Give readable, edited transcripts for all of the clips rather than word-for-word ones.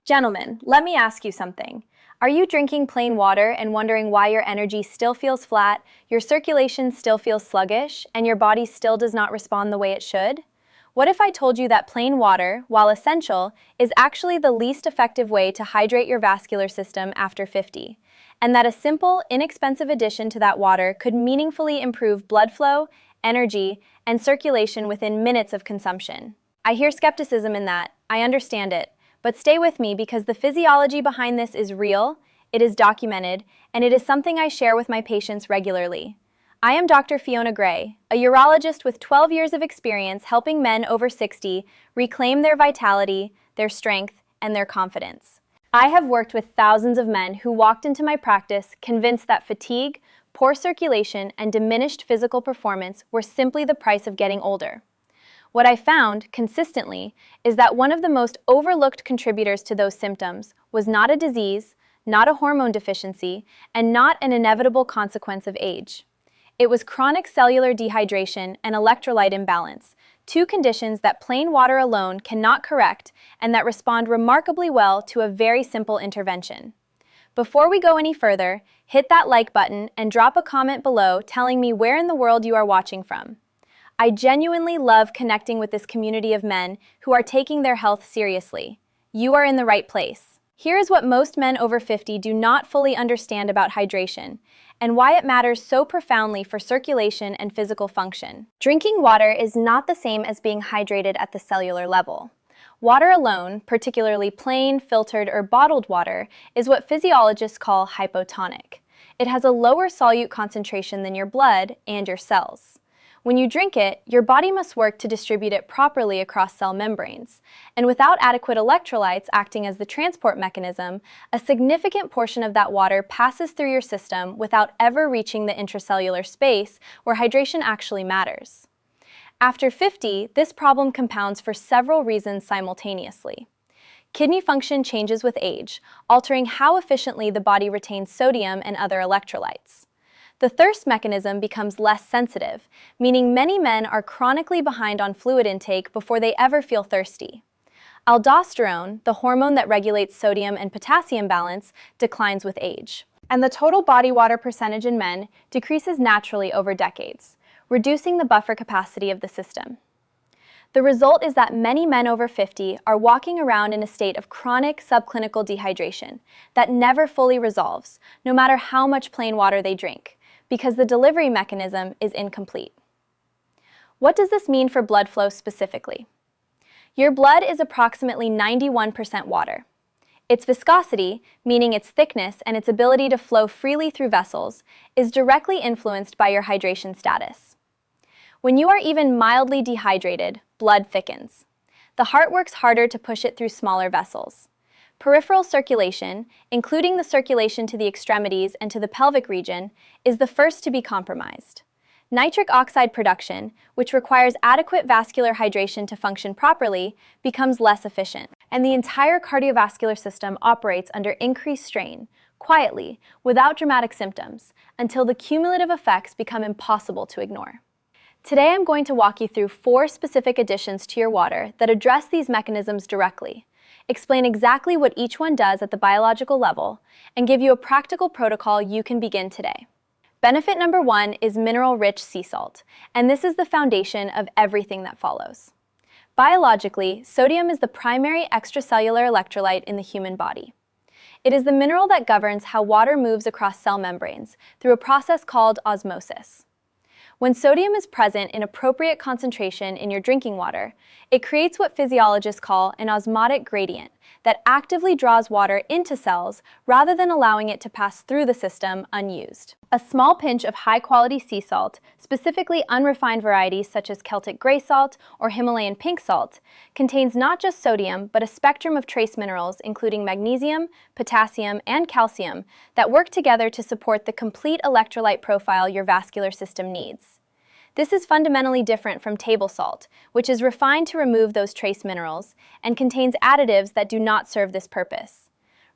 Gentlemen, let me ask you something. Are you drinking plain water and wondering why your energy still feels flat, your circulation still feels sluggish, and your body still does not respond the way it should? What if I told you that plain water, while essential, is actually the least effective way to hydrate your vascular system after 50, and that a simple, inexpensive addition to that water could meaningfully improve blood flow, energy, and circulation within minutes of consumption? I hear skepticism in that. I understand it. But stay with me because the physiology behind this is real, it is documented, and it is something I share with my patients regularly. I am Dr. Fiona Gray, a urologist with 12 years of experience helping men over 60 reclaim their vitality, their strength, and their confidence. I have worked with thousands of men who walked into my practice convinced that fatigue, poor circulation, and diminished physical performance were simply the price of getting older. What I found, consistently, is that one of the most overlooked contributors to those symptoms was not a disease, not a hormone deficiency, and not an inevitable consequence of age. It was chronic cellular dehydration and electrolyte imbalance, two conditions that plain water alone cannot correct and that respond remarkably well to a very simple intervention. Before we go any further, hit that like button and drop a comment below telling me where in the world you are watching from. I genuinely love connecting with this community of men who are taking their health seriously. You are in the right place. Here is what most men over 50 do not fully understand about hydration, and why it matters so profoundly for circulation and physical function. Drinking water is not the same as being hydrated at the cellular level. Water alone, particularly plain, filtered, or bottled water, is what physiologists call hypotonic. It has a lower solute concentration than your blood and your cells. When you drink it, your body must work to distribute it properly across cell membranes, and without adequate electrolytes acting as the transport mechanism, a significant portion of that water passes through your system without ever reaching the intracellular space where hydration actually matters. After 50, this problem compounds for several reasons simultaneously. Kidney function changes with age, altering how efficiently the body retains sodium and other electrolytes. The thirst mechanism becomes less sensitive, meaning many men are chronically behind on fluid intake before they ever feel thirsty. Aldosterone, the hormone that regulates sodium and potassium balance, declines with age. And the total body water percentage in men decreases naturally over decades, reducing the buffer capacity of the system. The result is that many men over 50 are walking around in a state of chronic subclinical dehydration that never fully resolves, no matter how much plain water they drink, because the delivery mechanism is incomplete. What does this mean for blood flow specifically? Your blood is approximately 91% water. Its viscosity, meaning its thickness and its ability to flow freely through vessels, is directly influenced by your hydration status. When you are even mildly dehydrated, blood thickens. The heart works harder to push it through smaller vessels. Peripheral circulation, including the circulation to the extremities and to the pelvic region, is the first to be compromised. Nitric oxide production, which requires adequate vascular hydration to function properly, becomes less efficient, and the entire cardiovascular system operates under increased strain, quietly, without dramatic symptoms, until the cumulative effects become impossible to ignore. Today I'm going to walk you through 4 specific additions to your water that address these mechanisms directly, explain exactly what each one does at the biological level, and give you a practical protocol you can begin today. Benefit number 1 is mineral-rich sea salt, and this is the foundation of everything that follows. Biologically, sodium is the primary extracellular electrolyte in the human body. It is the mineral that governs how water moves across cell membranes through a process called osmosis. When sodium is present in appropriate concentration in your drinking water, it creates what physiologists call an osmotic gradient that actively draws water into cells rather than allowing it to pass through the system unused. A small pinch of high-quality sea salt, specifically unrefined varieties such as Celtic gray salt or Himalayan pink salt, contains not just sodium but a spectrum of trace minerals including magnesium, potassium, and calcium that work together to support the complete electrolyte profile your vascular system needs. This is fundamentally different from table salt, which is refined to remove those trace minerals and contains additives that do not serve this purpose.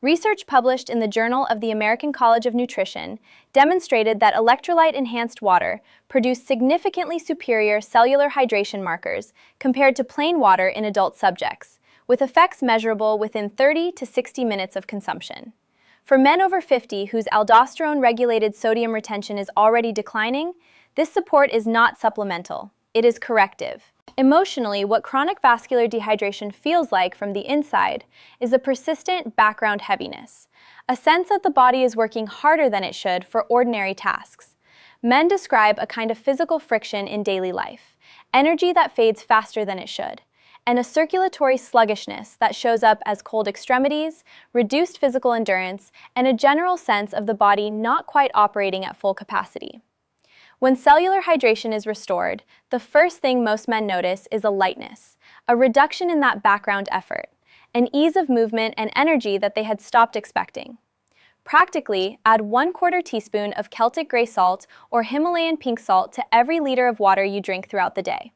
Research published in the Journal of the American College of Nutrition demonstrated that electrolyte-enhanced water produced significantly superior cellular hydration markers compared to plain water in adult subjects, with effects measurable within 30 to 60 minutes of consumption. For men over 50 whose aldosterone-regulated sodium retention is already declining, this support is not supplemental, it is corrective. Emotionally, what chronic vascular dehydration feels like from the inside is a persistent background heaviness, a sense that the body is working harder than it should for ordinary tasks. Men describe a kind of physical friction in daily life, energy that fades faster than it should, and a circulatory sluggishness that shows up as cold extremities, reduced physical endurance, and a general sense of the body not quite operating at full capacity. When cellular hydration is restored, the first thing most men notice is a lightness, a reduction in that background effort, an ease of movement and energy that they had stopped expecting. Practically, add 1/4 teaspoon of Celtic gray salt or Himalayan pink salt to every liter of water you drink throughout the day.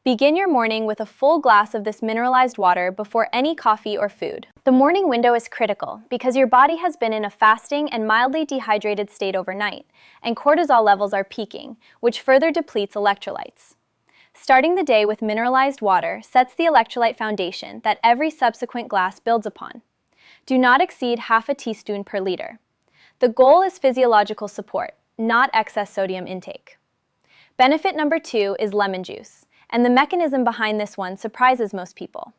Begin your morning with a full glass of this mineralized water before any coffee or food. The morning window is critical because your body has been in a fasting and mildly dehydrated state overnight, and cortisol levels are peaking, which further depletes electrolytes. Starting the day with mineralized water sets the electrolyte foundation that every subsequent glass builds upon. Do not exceed half a teaspoon per liter. The goal is physiological support, not excess sodium intake. Benefit number 2 is lemon juice, and the mechanism behind this one surprises most people.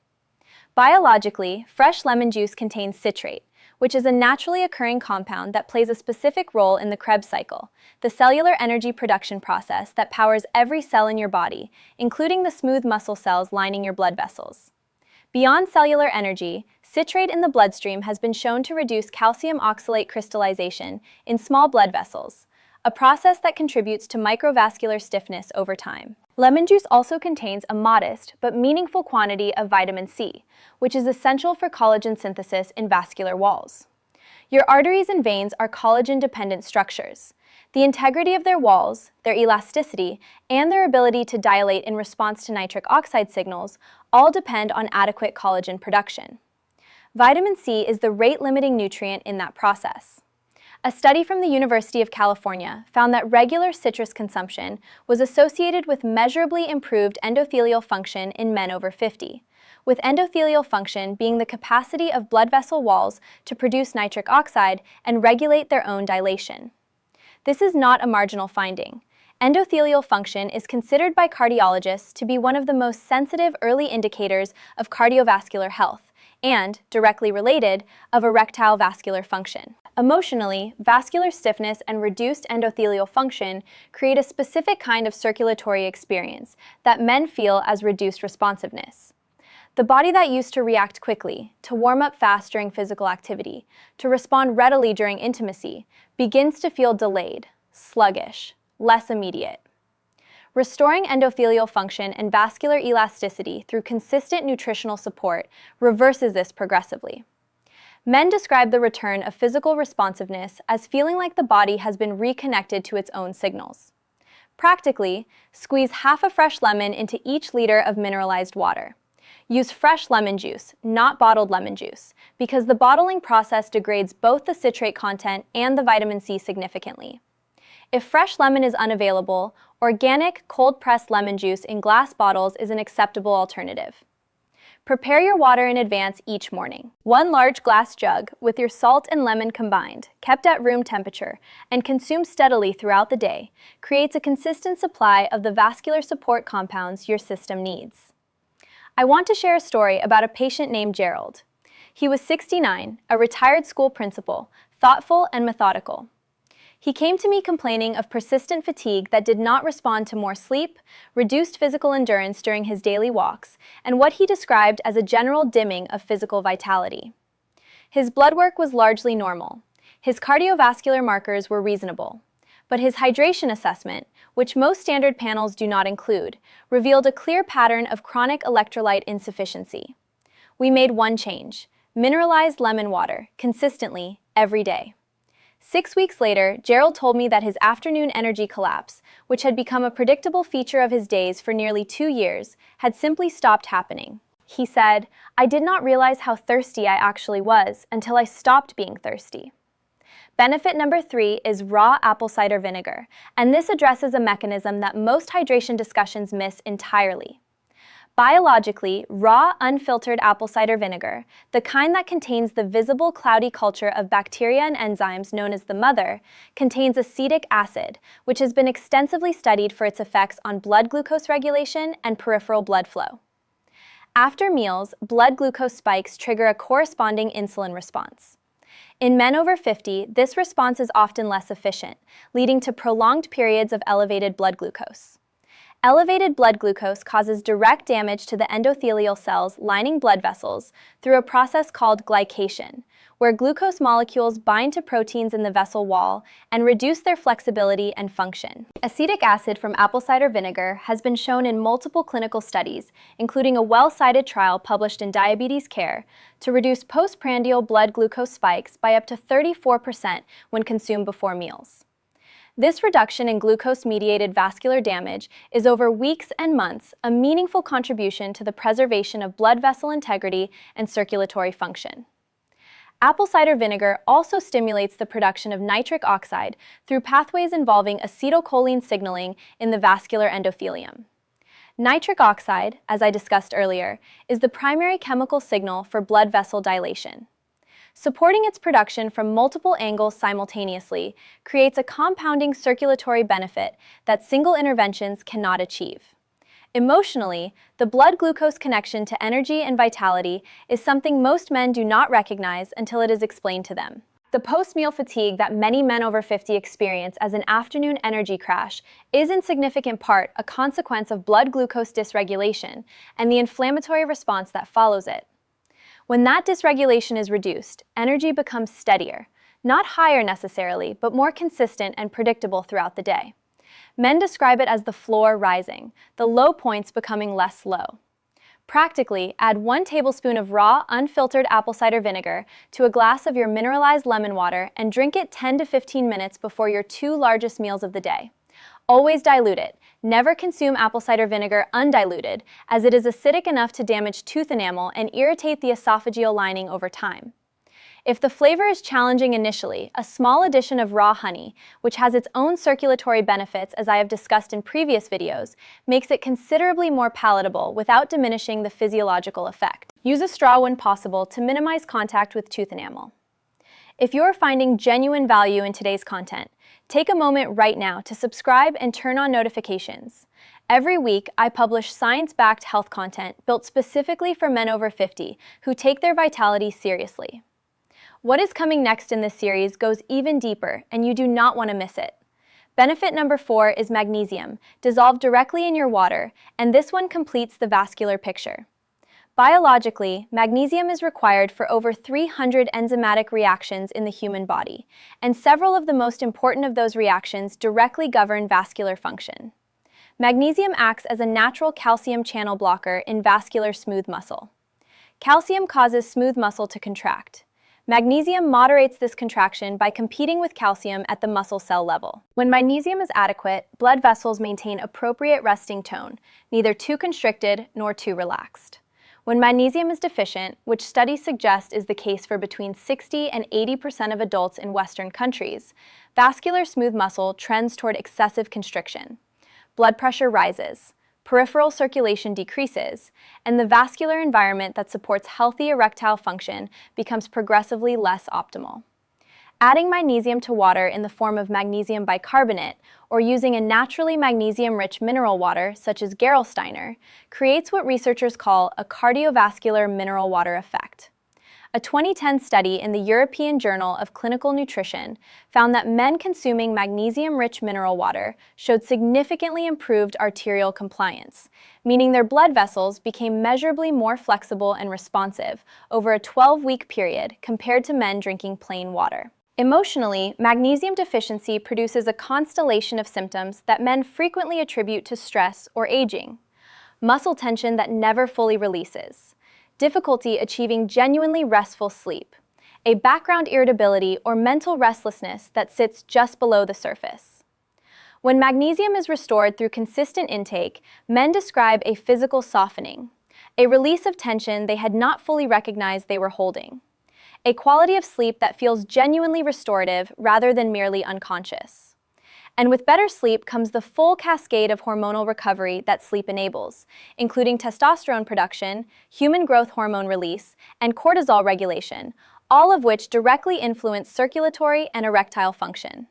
Biologically, fresh lemon juice contains citrate, which is a naturally occurring compound that plays a specific role in the Krebs cycle, the cellular energy production process that powers every cell in your body, including the smooth muscle cells lining your blood vessels. Beyond cellular energy, citrate in the bloodstream has been shown to reduce calcium oxalate crystallization in small blood vessels, a process that contributes to microvascular stiffness over time. Lemon juice also contains a modest but meaningful quantity of vitamin C, which is essential for collagen synthesis in vascular walls. Your arteries and veins are collagen-dependent structures. The integrity of their walls, their elasticity, and their ability to dilate in response to nitric oxide signals all depend on adequate collagen production. Vitamin C is the rate-limiting nutrient in that process. A study from the University of California found that regular citrus consumption was associated with measurably improved endothelial function in men over 50, with endothelial function being the capacity of blood vessel walls to produce nitric oxide and regulate their own dilation. This is not a marginal finding. Endothelial function is considered by cardiologists to be one of the most sensitive early indicators of cardiovascular health and, directly related, of erectile vascular function. Emotionally, vascular stiffness and reduced endothelial function create a specific kind of circulatory experience that men feel as reduced responsiveness. The body that used to react quickly, to warm up fast during physical activity, to respond readily during intimacy, begins to feel delayed, sluggish, less immediate. Restoring endothelial function and vascular elasticity through consistent nutritional support reverses this progressively. Men describe the return of physical responsiveness as feeling like the body has been reconnected to its own signals. Practically, squeeze half a fresh lemon into each liter of mineralized water. Use fresh lemon juice, not bottled lemon juice, because the bottling process degrades both the citrate content and the vitamin C significantly. If fresh lemon is unavailable, organic, cold-pressed lemon juice in glass bottles is an acceptable alternative. Prepare your water in advance each morning. 1 large glass jug with your salt and lemon combined, kept at room temperature, and consumed steadily throughout the day, creates a consistent supply of the vascular support compounds your system needs. I want to share a story about a patient named Gerald. He was 69, a retired school principal, thoughtful and methodical. He came to me complaining of persistent fatigue that did not respond to more sleep, reduced physical endurance during his daily walks, and what he described as a general dimming of physical vitality. His blood work was largely normal. His cardiovascular markers were reasonable. But his hydration assessment, which most standard panels do not include, revealed a clear pattern of chronic electrolyte insufficiency. We made one change: mineralized lemon water, consistently, every day. 6 weeks later, Gerald told me that his afternoon energy collapse, which had become a predictable feature of his days for nearly 2 years, had simply stopped happening. He said, "I did not realize how thirsty I actually was until I stopped being thirsty." Benefit number 3 is raw apple cider vinegar, and this addresses a mechanism that most hydration discussions miss entirely. Biologically, raw, unfiltered apple cider vinegar, the kind that contains the visible cloudy culture of bacteria and enzymes known as the mother, contains acetic acid, which has been extensively studied for its effects on blood glucose regulation and peripheral blood flow. After meals, blood glucose spikes trigger a corresponding insulin response. In men over 50, this response is often less efficient, leading to prolonged periods of elevated blood glucose. Elevated blood glucose causes direct damage to the endothelial cells lining blood vessels through a process called glycation, where glucose molecules bind to proteins in the vessel wall and reduce their flexibility and function. Acetic acid from apple cider vinegar has been shown in multiple clinical studies, including a well-cited trial published in Diabetes Care, to reduce postprandial blood glucose spikes by up to 34% when consumed before meals. This reduction in glucose-mediated vascular damage is over weeks and months a meaningful contribution to the preservation of blood vessel integrity and circulatory function. Apple cider vinegar also stimulates the production of nitric oxide through pathways involving acetylcholine signaling in the vascular endothelium. Nitric oxide, as I discussed earlier, is the primary chemical signal for blood vessel dilation. Supporting its production from multiple angles simultaneously creates a compounding circulatory benefit that single interventions cannot achieve. Emotionally, the blood glucose connection to energy and vitality is something most men do not recognize until it is explained to them. The post-meal fatigue that many men over 50 experience as an afternoon energy crash is in significant part a consequence of blood glucose dysregulation and the inflammatory response that follows it. When that dysregulation is reduced, energy becomes steadier, not higher necessarily, but more consistent and predictable throughout the day. Men describe it as the floor rising, the low points becoming less low. Practically, add 1 tablespoon of raw, unfiltered apple cider vinegar to a glass of your mineralized lemon water and drink it 10 to 15 minutes before your 2 largest meals of the day. Always dilute it. Never consume apple cider vinegar undiluted, as it is acidic enough to damage tooth enamel and irritate the esophageal lining over time. If the flavor is challenging initially, a small addition of raw honey, which has its own circulatory benefits as I have discussed in previous videos, makes it considerably more palatable without diminishing the physiological effect. Use a straw when possible to minimize contact with tooth enamel. If you're finding genuine value in today's content, take a moment right now to subscribe and turn on notifications. Every week, I publish science-backed health content built specifically for men over 50 who take their vitality seriously. What is coming next in this series goes even deeper, and you do not want to miss it. Benefit number 4 is magnesium, dissolved directly in your water, and this one completes the vascular picture. Biologically, magnesium is required for over 300 enzymatic reactions in the human body, and several of the most important of those reactions directly govern vascular function. Magnesium acts as a natural calcium channel blocker in vascular smooth muscle. Calcium causes smooth muscle to contract. Magnesium moderates this contraction by competing with calcium at the muscle cell level. When magnesium is adequate, blood vessels maintain appropriate resting tone, neither too constricted nor too relaxed. When magnesium is deficient, which studies suggest is the case for between 60 and 80% of adults in Western countries, vascular smooth muscle trends toward excessive constriction. Blood pressure rises, peripheral circulation decreases, and the vascular environment that supports healthy erectile function becomes progressively less optimal. Adding magnesium to water in the form of magnesium bicarbonate or using a naturally magnesium-rich mineral water such as Gerolsteiner creates what researchers call a cardiovascular mineral water effect. A 2010 study in the European Journal of Clinical Nutrition found that men consuming magnesium-rich mineral water showed significantly improved arterial compliance, meaning their blood vessels became measurably more flexible and responsive over a 12-week period compared to men drinking plain water. Emotionally, magnesium deficiency produces a constellation of symptoms that men frequently attribute to stress or aging. Muscle tension that never fully releases, difficulty achieving genuinely restful sleep, a background irritability or mental restlessness that sits just below the surface. When magnesium is restored through consistent intake, men describe a physical softening, a release of tension they had not fully recognized they were holding, a quality of sleep that feels genuinely restorative rather than merely unconscious. And with better sleep comes the full cascade of hormonal recovery that sleep enables, including testosterone production, human growth hormone release, and cortisol regulation, all of which directly influence circulatory and erectile function.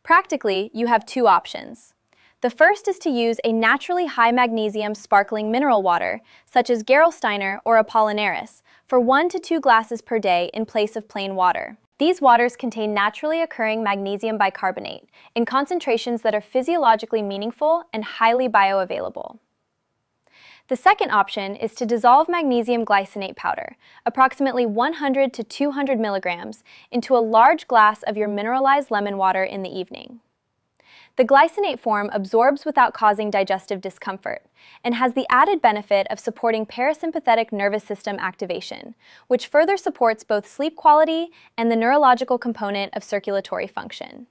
Practically, you have two options. The first is to use a naturally high magnesium sparkling mineral water, such as Gerolsteiner or Apollinaris, for 1 to 2 glasses per day in place of plain water. These waters contain naturally occurring magnesium bicarbonate in concentrations that are physiologically meaningful and highly bioavailable. The second option is to dissolve magnesium glycinate powder, approximately 100 to 200 milligrams, into a large glass of your mineralized lemon water in the evening. The glycinate form absorbs without causing digestive discomfort and has the added benefit of supporting parasympathetic nervous system activation, which further supports both sleep quality and the neurological component of circulatory function.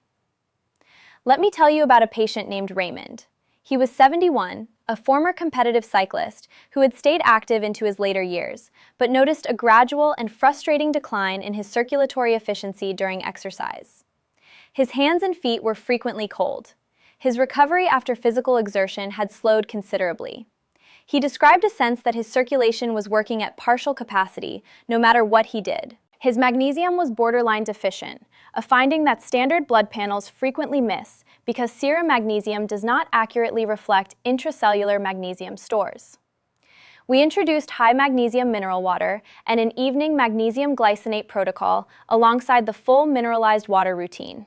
Let me tell you about a patient named Raymond. He was 71, a former competitive cyclist who had stayed active into his later years, but noticed a gradual and frustrating decline in his circulatory efficiency during exercise. His hands and feet were frequently cold. His recovery after physical exertion had slowed considerably. He described a sense that his circulation was working at partial capacity, no matter what he did. His magnesium was borderline deficient, a finding that standard blood panels frequently miss because serum magnesium does not accurately reflect intracellular magnesium stores. We introduced high magnesium mineral water and an evening magnesium glycinate protocol alongside the full mineralized water routine.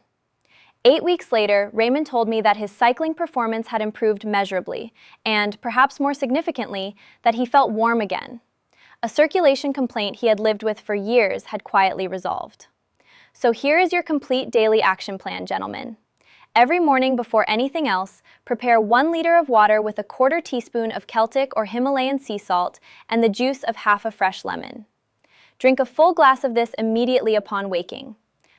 8 weeks later, Raymond told me that his cycling performance had improved measurably, and, perhaps more significantly, that he felt warm again. A circulation complaint he had lived with for years had quietly resolved. So here is your complete daily action plan, gentlemen. Every morning before anything else, prepare 1 liter of water with a 1/4 teaspoon of Celtic or Himalayan sea salt and the juice of half a fresh lemon. Drink a full glass of this immediately upon waking.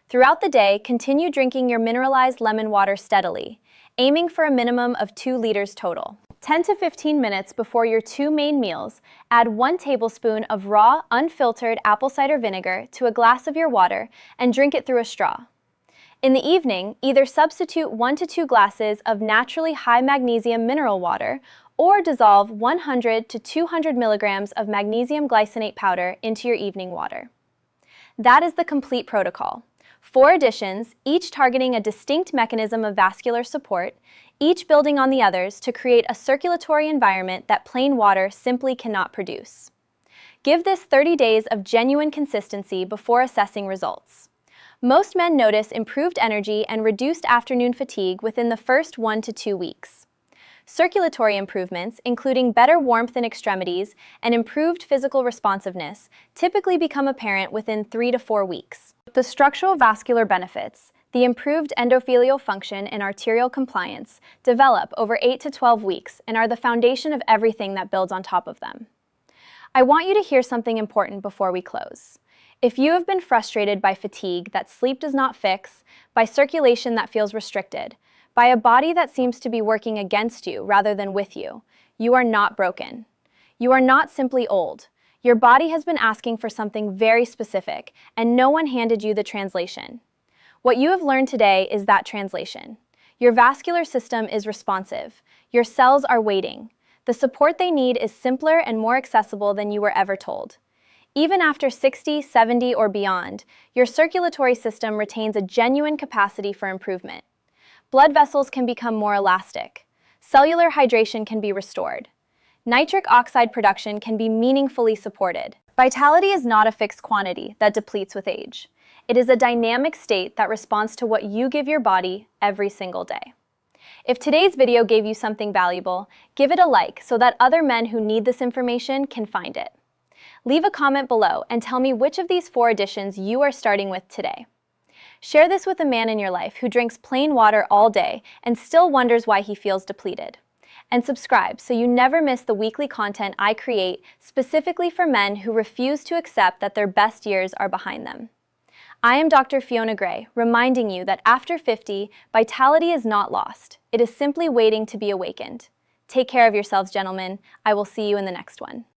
Throughout the day, continue drinking your mineralized lemon water steadily, aiming for a minimum of 2 liters total. 10 to 15 minutes before your 2 main meals, add 1 tablespoon of raw, unfiltered apple cider vinegar to a glass of your water and drink it through a straw. In the evening, either substitute 1 to 2 glasses of naturally high magnesium mineral water or dissolve 100 to 200 milligrams of magnesium glycinate powder into your evening water. That is the complete protocol. 4 additions, each targeting a distinct mechanism of vascular support, each building on the others to create a circulatory environment that plain water simply cannot produce. Give this 30 days of genuine consistency before assessing results. Most men notice improved energy and reduced afternoon fatigue within the first 1 to 2 weeks. Circulatory improvements, including better warmth in extremities and improved physical responsiveness, typically become apparent within 3 to 4 weeks. The structural vascular benefits, the improved endothelial function and arterial compliance, develop over 8 to 12 weeks and are the foundation of everything that builds on top of them. I want you to hear something important before we close. If you have been frustrated by fatigue that sleep does not fix, by circulation that feels restricted, by a body that seems to be working against you rather than with you, you are not broken. You are not simply old. Your body has been asking for something very specific, and no one handed you the translation. What you have learned today is that translation. Your vascular system is responsive. Your cells are waiting. The support they need is simpler and more accessible than you were ever told. Even after 60, 70, or beyond, your circulatory system retains a genuine capacity for improvement. Blood vessels can become more elastic. Cellular hydration can be restored. Nitric oxide production can be meaningfully supported. Vitality is not a fixed quantity that depletes with age. It is a dynamic state that responds to what you give your body every single day. If today's video gave you something valuable, give it a like so that other men who need this information can find it. Leave a comment below and tell me which of these 4 additions you are starting with today. Share this with a man in your life who drinks plain water all day and still wonders why he feels depleted. And subscribe so you never miss the weekly content I create specifically for men who refuse to accept that their best years are behind them. I am Dr. Fiona Gray, reminding you that after 50, vitality is not lost. It is simply waiting to be awakened. Take care of yourselves, gentlemen. I will see you in the next one.